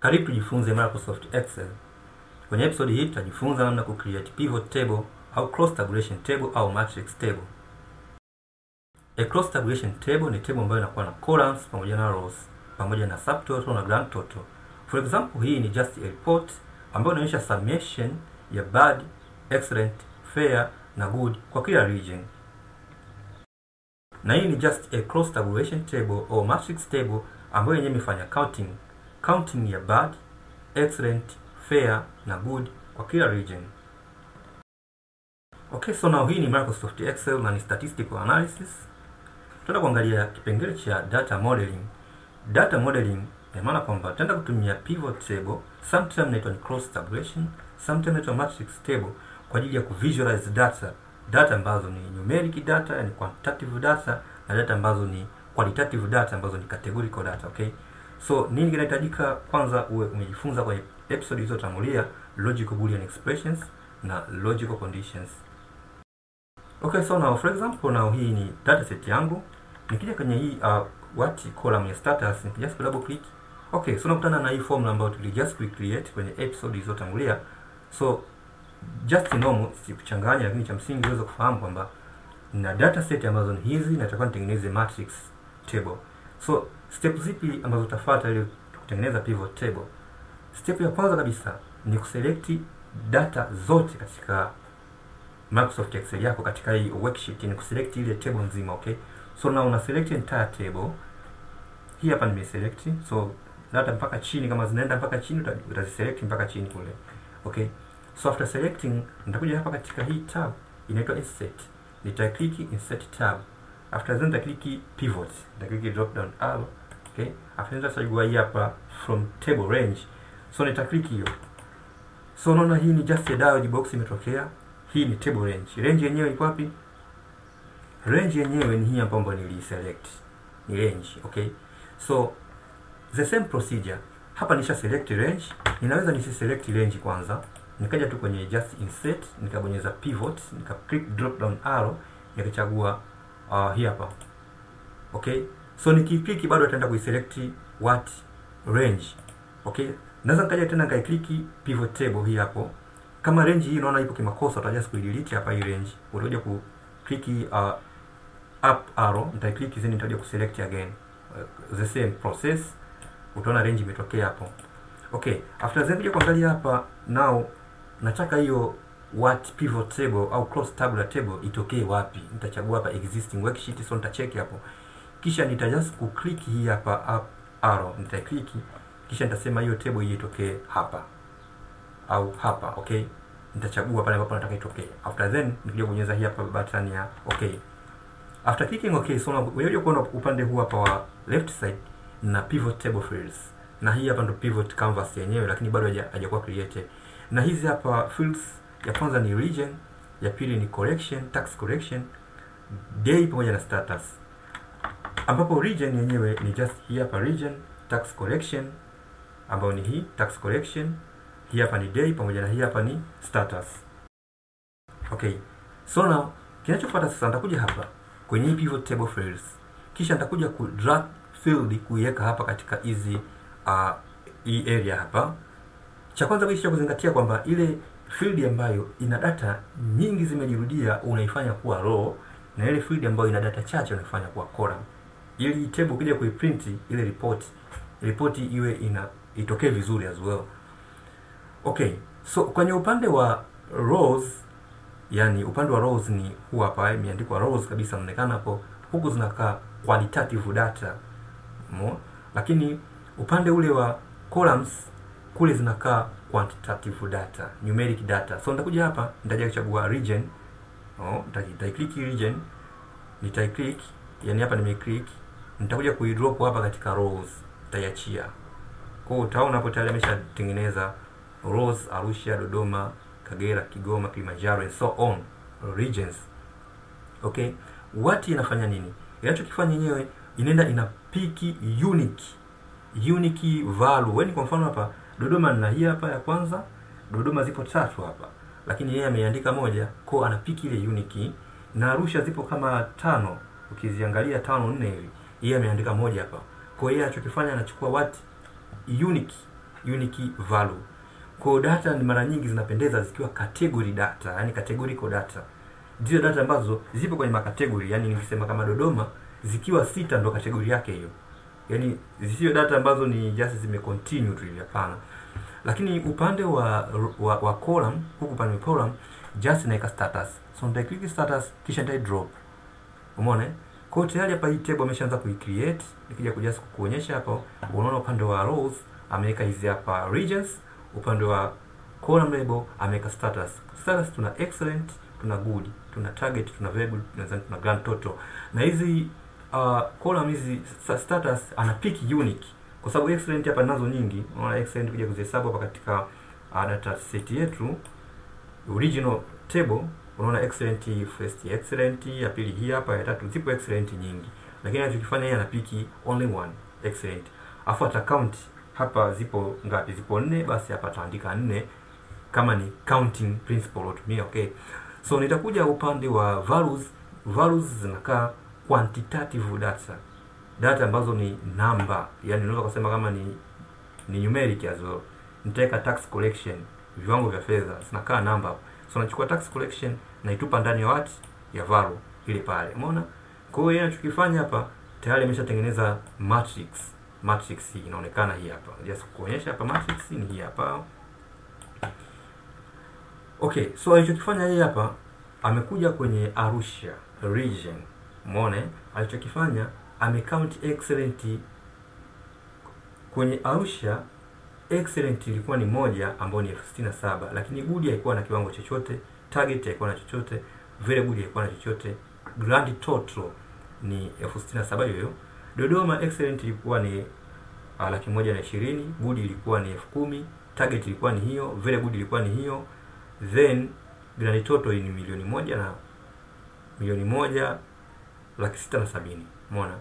Karibu tujifunze Microsoft Excel. Kwenye episode hii tutajifunza namna ku create pivot table au cross tabulation table au matrix table. A cross tabulation table ni table ambayo inakuwa na columns pamoja na rows pamoja na subtotal na grand total. For example, hii ni just a report ambayo inaonyesha summation ya bad, excellent, fair na good kwa kila region. Na hii ni just a cross tabulation table au matrix table ambayo yenyewe imefanya counting ya bad, excellent, fair na good kwa kila region. Okay, so now hii ni Microsoft Excel na ni statistical analysis. Tutaenda kuangalia kipengele cha data modeling. Data modeling ina maana kwamba tutaenda kutumia pivot table, sometimes inaitwa ni cross tabulation, sometimes inaitwa matrix table kwa ajili ya kuvisualize data ambazo ni numeric data, yani quantitative data, na data ambazo ni qualitative data ambazo ni categorical data. Okay, so nini kinahitajika? Kwanza uwe umejifunza kwenye episode zilizotangulia logical Boolean expressions na logical conditions. Okay, so now for example, now hii ni dataset yangu. Nikija kwenye hii what column ya status, nikija double click. Okay, so nakutana na hii formula ambayo just create kwenye episode zilizotangulia. So just normal, sikuchanganya, lakini cha msingi uweze kufahamu kwamba na dataset ambazo ni hizi na nitakuwa nitengeneze matrix table. So step zipi ambazo utafuata ili kutengeneza pivot table? Step ya kwanza kabisa ni kuselect data zote katika Microsoft Excel yako. Katika hii worksheet ni kuselect ile table nzima. Okay, so now una select entire table. Hii hapa nimeselect, so data mpaka chini, kama zinaenda mpaka chini utaziselect mpaka chini kule. Okay, so after selecting nitakuja hapa katika hii tab inaitwa insert, nita-click insert tab. After then nita-click pivot, nita-click drop down arrow. Okay, after that nitachagua hii hapa from table range, so nita-click hiyo. So unaona hii ni just a dialog box imetokea. Hii ni table range. Range yenyewe iko wapi? Range yenyewe ni hii hapa ambayo niliselect, ni range. Okay, so the same procedure hapa, nisha select range. Ninaweza nisiselect range kwanza, nikaja tu kwenye just insert, nikabonyeza pivot, nika click drop down arrow, nikachagua hii hapa. Okay, so nikiklik bado ataenda kuiselect what range. Okay, naweza nikaja tena nikaiclick pivot table hii hapo. Kama range hii unaona ipo kimakosa, utaja delete hapa hii range, utakuja ku click up arrow, nita-click then nitakuja ku select again. The same process, utaona range imetokea hapo. Okay, after that kuja kuangalia hapa, now nataka hiyo what pivot table au cross tabular table itokee wapi. Nitachagua hapa existing worksheet, so nitacheck hapo, kisha nitajust ku click hii hapa up arrow, nita-click, kisha nitasema hiyo table hii itokee hapa au hapa. Okay, nitachagua pale ambapo nataka itokee. After then nikija kubonyeza hii hapa button ya okay. After clicking okay, so wewe uko upande huu hapa wa left side na pivot table fields, na hii hapa ndo pivot canvas yenyewe, lakini bado hajakuwa created. Na hizi hapa fields, ya kwanza ni region, ya pili ni correction, tax correction, day pamoja na status, ambapo region yenyewe ni just hii hapa region, tax correction ambayo ni hii tax correction, hii hapa ni day pamoja na hii hapa ni status. Okay, so now kinachofuata sasa, nitakuja hapa kwenye hii pivot table fields, kisha nitakuja ku drag field kuiweka hapa katika hizi hii area hapa. Cha kwanza kisha kuzingatia kwamba ile field ambayo ina data nyingi zimejirudia unaifanya kuwa row, na ile field ambayo ina data chache unaifanya kuwa column, ili table kija kuiprint ile report iwe itokee vizuri as well. Okay, so kwenye upande wa rows, yani upande wa rows ni huu hapa, imeandikwa rows kabisa, inaonekana hapo. Huku zinakaa qualitative data lakini upande ule wa columns kule zinakaa quantitative data, numeric data. So nitakuja hapa, nitaja kuchagua region. Nita-click region, nita-click, yani hapa nime-click, nitakuja kuidrop hapa katika rows, nitaiachia. Kwa hiyo utaona hapo tayari ameshatengeneza rows Arusha, Dodoma, Kagera, Kigoma, Kilimanjaro and so on regions. Okay, what inafanya nini? Inachokifanya yenyewe inaenda ina pick unique value. Wewe kwa mfano hapa Dodoma na hii hapa ya kwanza, Dodoma zipo 3 hapa, lakini yeye ameandika moja, kwa ana pick ile unique. Na Arusha zipo kama 5, ukiziangalia 5 4 hivi, yeye ameandika moja hapa. Kwa hiyo anachokifanya anachukua what unique unique value. Kwa data ni mara nyingi zinapendeza zikiwa category data, yani categorical data. Zile data ambazo zipo kwenye makategori, yani nikisema kama Dodoma zikiwa 6 ndo kategori yake hiyo. Yani zisiwe data ambazo ni just zime continue tu, hapana. Lakini upande wa column, huku upande wa column just naika status. So nita click status kisha nita drop. Umeona? Kwa tayari hapa hii table ameshaanza kuicreate. Nikija kuja kukuonyesha hapo, unaona upande wa rows ameweka hizi hapa regions, upande wa column label ameweka status. Status tuna excellent, tuna good, tuna target, tuna variable, tuna grand total. Na hizi column hizi status ana pick unique. Kwa sababu excellent hapa nazo nyingi. Unaona excellent kuja kuzihesabu hapa katika data set yetu original table. Unaona excellent first, excellent ya pili hii hapa, ya tatu, zipo excellent nyingi. Lakini anachokifanya yeye anapiki only one excellent. Afu ata count hapa zipo ngapi? Zipo 4, basi hapa ataandika 4 kama ni counting principle utumia. Okay. So nitakuja upande wa values. Values zinakaa quantitative data. Data ambazo ni number, yani unaweza kusema kama ni numeric as well. Nitaweka tax collection, viwango vya fedha, zinakaa number. So nachukua tax collection na itupa ndani ya what? Ya value ile pale. Umeona? Kwa hiyo anachokifanya hapa tayari ameshatengeneza matrix. Matrix hii inaonekana hii hapa. Just kuonyesha hapa matrix ni hii hapa. Okay, so alichokifanya yeye hapa amekuja kwenye Arusha region. Umeona? Alichokifanya amecount excellent kwenye Arusha. Excellent ilikuwa ni 1 ambayo ni 67, lakini good haikuwa na kiwango chochote, target haikuwa na chochote, very good haikuwa na chochote, grand total ni 67 hiyo. Dodoma excellent ilikuwa ni 120,000, good ilikuwa ni 10,000, target ilikuwa ni hiyo, very good ilikuwa ni hiyo, then grand total ni 1,000,000 na 1,670,000. Umeona?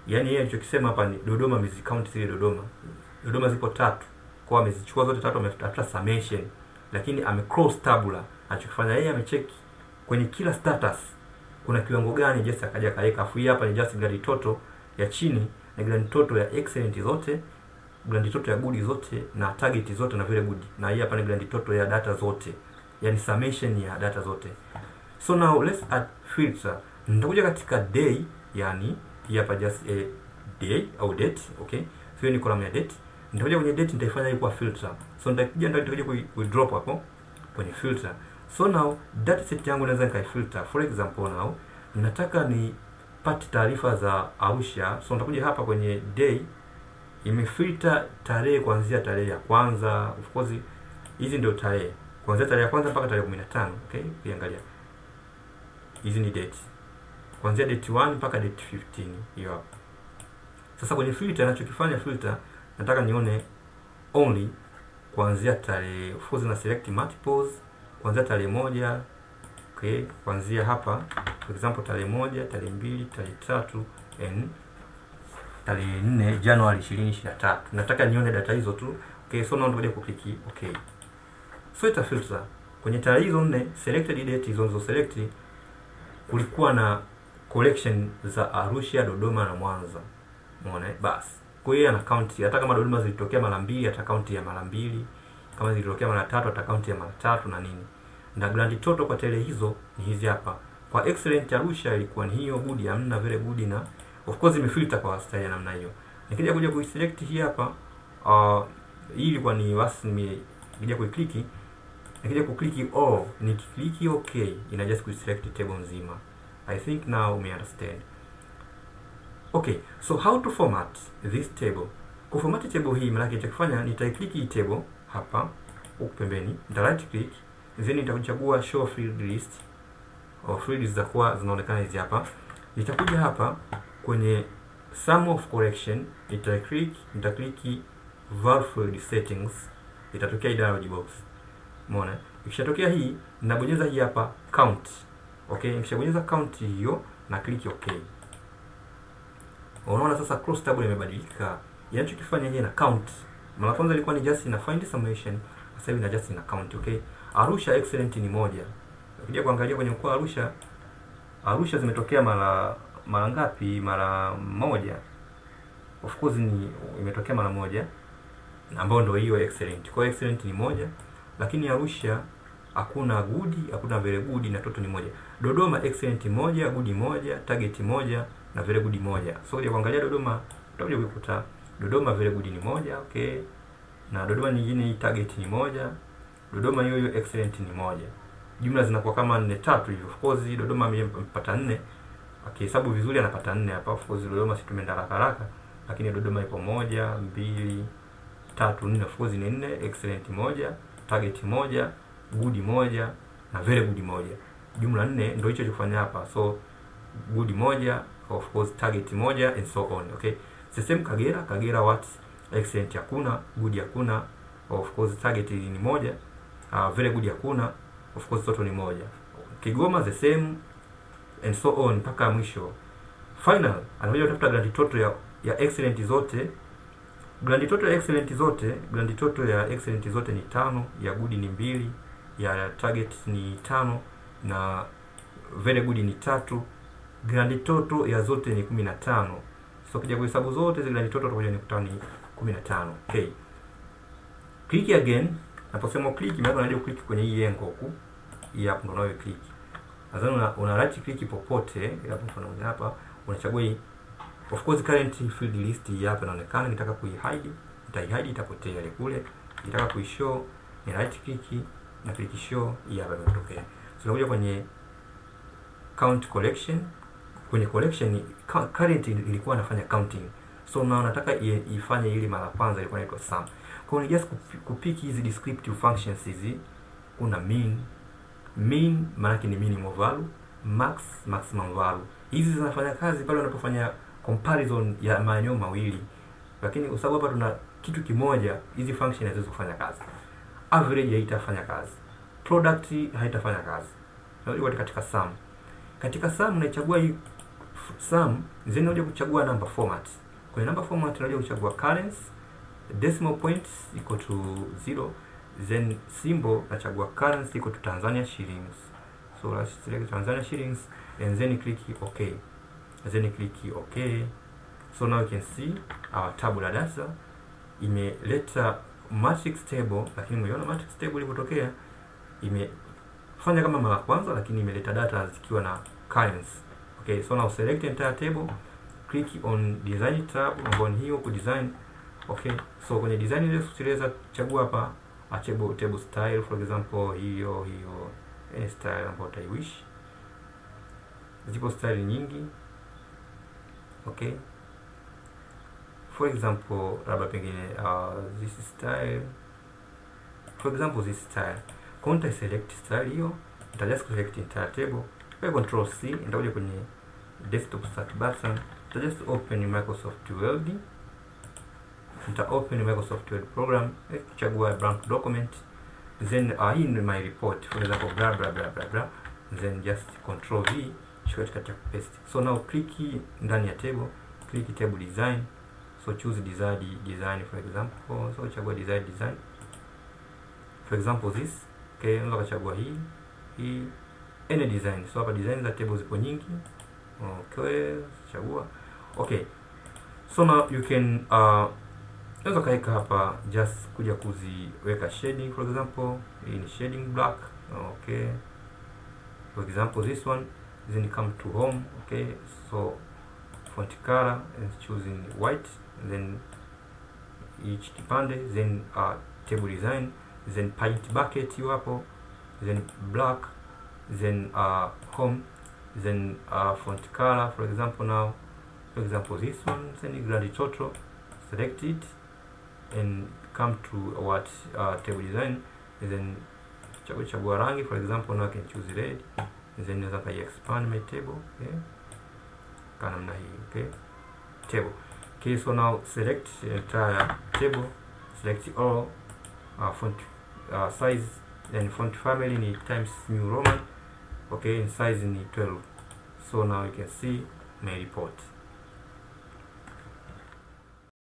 Yani yeye alichokisema hapa ni Dodoma amezicount zile Dodoma zipo 3. Kwa amezichukua zote 3, ametafuta summation, lakini amecross tabula. Anachokifanya yeye amecheck kwenye kila status kuna kiwango gani, just akaja kaweka. Afu hii hapa ni just grand total ya chini na grand total ya excellent zote, grand total ya good zote na target zote na very good. Na hii hapa ni grand total ya data zote. Yani summation ya data zote. So now let's add filter. Nitakuja katika day, yani hii hapa just a day au date, okay? So ni column ya date. Nitakuja kwenye date, nitaifanya hii kwa filter. So nitakuja ku drop hapo kwenye filter. So now data set yangu naweza nikaifilter. For example now nataka ni pati taarifa za Arusha. So nitakuja hapa kwenye day, imefilter tarehe kuanzia tarehe ya kwanza. Of course hizi ndio tarehe kuanzia tarehe ya kwanza mpaka tarehe 15, okay? Ukiangalia hizi ni date kuanzia date 1 mpaka date 15 hiyo hapo. Sasa kwenye filter ninachokifanya filter, nataka nione only kuanzia tarehe, of course na select multiples kuanzia tarehe 1, okay? Kuanzia hapa for example tarehe 1, tarehe 2, tarehe 3 and tarehe 4 January 2023. Nataka nione data hizo tu. Okay, so naomba kukliki okay. So ita filter kwenye tarehe hizo 4 selected date hizo select, kulikuwa na collection za Arusha, Dodoma na Mwanza. Umeona? Basi. Kwa hiyo ana count, hata kama Dodoma zilitokea mara 2 ata count ya mara 2, kama zilitokea mara 3 ata count ya mara 3 na nini. Na grand total kwa tarehe hizo ni hizi hapa. Kwa excellent Arusha ilikuwa ni hiyo, good hamna, very good, na of course imefilter kwa style namna hiyo. Nikija kuja kuiselect hii hapa, hii ilikuwa ni wasi, nikija kuikliki, nikija kukliki all, nikikliki okay, ina just kuiselect table nzima. I think now we understand. Okay, so how to format this table? Kuformat table hii maana yake kufanya, nitaiclick hii table hapa huku pembeni, nita right click, then nitachagua show field list au fields za kwa zinaonekana hizi hapa. Nitakuja hapa kwenye sum of correction, nitaclick var field settings, itatokea hii dialog box. Umeona? Ikishatokea hii, ninabonyeza hii hapa count. Okay, nikishabonyeza count hiyo na click okay. Unaona sasa cross table imebadilika. Yanachokifanya yeye na count. Mara kwanza ilikuwa ni just ina find summation, sasa hivi ina just ina count, okay? Arusha excellent ni 1. Ukija kuangalia kwenye mkoa Arusha zimetokea mara ngapi? Mara 1. Of course ni imetokea mara 1. ambayo ndio hiyo excellent. Kwa excellent ni moja, lakini Arusha hakuna good, hakuna very good na total ni moja. Dodoma excellent moja, good moja, target moja na very good moja. So ya kuangalia Dodoma utakuja kukuta Dodoma very good ni moja, okay. Na Dodoma nyingine hii target ni moja. Dodoma hiyo excellent ni moja. Jumla zinakuwa kama 4 3 hivyo. Of course Dodoma amepata 4. Akihesabu vizuri anapata 4 hapa. Of course Dodoma si tumeenda haraka, lakini Dodoma ipo 1 2 3 4. Of course ni 4, excellent moja, target moja, good moja na very good moja. Jumla 4 ndio hicho kufanya hapa. So good moja, of course target moja and so on, okay. Same Kagera what? Excellent hakuna, good hakuna, of course target ni moja, very good hakuna, of course total ni moja. Kigoma the same and so on mpaka mwisho. Final anakuja kutafuta grand total ya excellent zote. Grand total ya excellent zote, grand total ya excellent zote ni 5, ya good ni 2, ya target ni 5 na very good ni 3. Grand total ya zote ni 15. So kija kuhesabu zote zile grand total tutakuja nikutana ni 15. Okay. Click again. Naposema click maana unajua click kwenye hii yengo huku. Hii hapo ndio unayo click. Nadhani una right click popote, hapo mfano hapa unachagua hii. Of course current field list hii hapa inaonekana, nitaka kuihide, nitaihide itapotea ile kule. Nitaka kuishow, ni right click na click show, hii hapa imetokea. So unakuja kwenye count collection. Kwenye collection current ilikuwa inafanya counting. So na nataka ifanye ile mara kwanza ilikuwa inaitwa sum. Kwa hiyo just kupick hizi descriptive functions hizi. Kuna mean maana yake ni minimum value, max maximum value. Hizi zinafanya kazi pale unapofanya comparison ya maeneo mawili. Lakini kwa sababu hapa tuna kitu kimoja, hizi function haziwezi kufanya kazi. Average haitafanya kazi. Product haitafanya kazi. Ndio katika sum. Katika sum unachagua hii sum, then unaje kuchagua number format. Kwenye number format unaje kuchagua currency, decimal points equal to 0, then symbol nachagua currency equal to Tanzania shillings. So let's select Tanzania shillings and then click OK. Then click OK. So now you can see our tabular data imeleta matrix table, lakini umeona matrix table ilipotokea imefanya kama mara kwanza, lakini imeleta data zikiwa na currency. Okay, so now select entire table, click on design tab, ambapo ni hiyo ku design. Okay, so kwenye design ile tutaweza chagua hapa a table style, for example hiyo style ambayo utaiwish. Zipo style nyingi. Okay, for example labda pengine this style, for example this style. Conta select style hiyo, nita just select entire table. Kwa control C nitakuja kwenye desktop start button, nita just open Microsoft Word. Nita open Microsoft Word program, kuchagua blank document, then hii ni my report, for example blah blah blah blah blah, then just control V shortcut ya paste. So now click ndani ya table, click table design, so choose design for example, so chagua design for example this. Okay, unaweza kuchagua hii any design. So hapa design za table zipo nyingi. Okay, chagua. Okay, so now you can unaweza kaeka hapa just kuja kuziweka shading, for example hii ni shading black. Okay, for example this one, then come to home. Okay, so font color and choosing white, then each kipande, then table design, then paint bucket hiyo hapo, then black, then home, then font color, for example now, for example this one, then grand total, select it and come to what table design, and then chagua rangi, for example now I can choose red, and then naweza expand my table. Okay, kana namna hii. Okay, table. Okay, so now select entire table, select all font size, then font family ni Times New Roman. Okay, and size ni 12. So now you can see my report.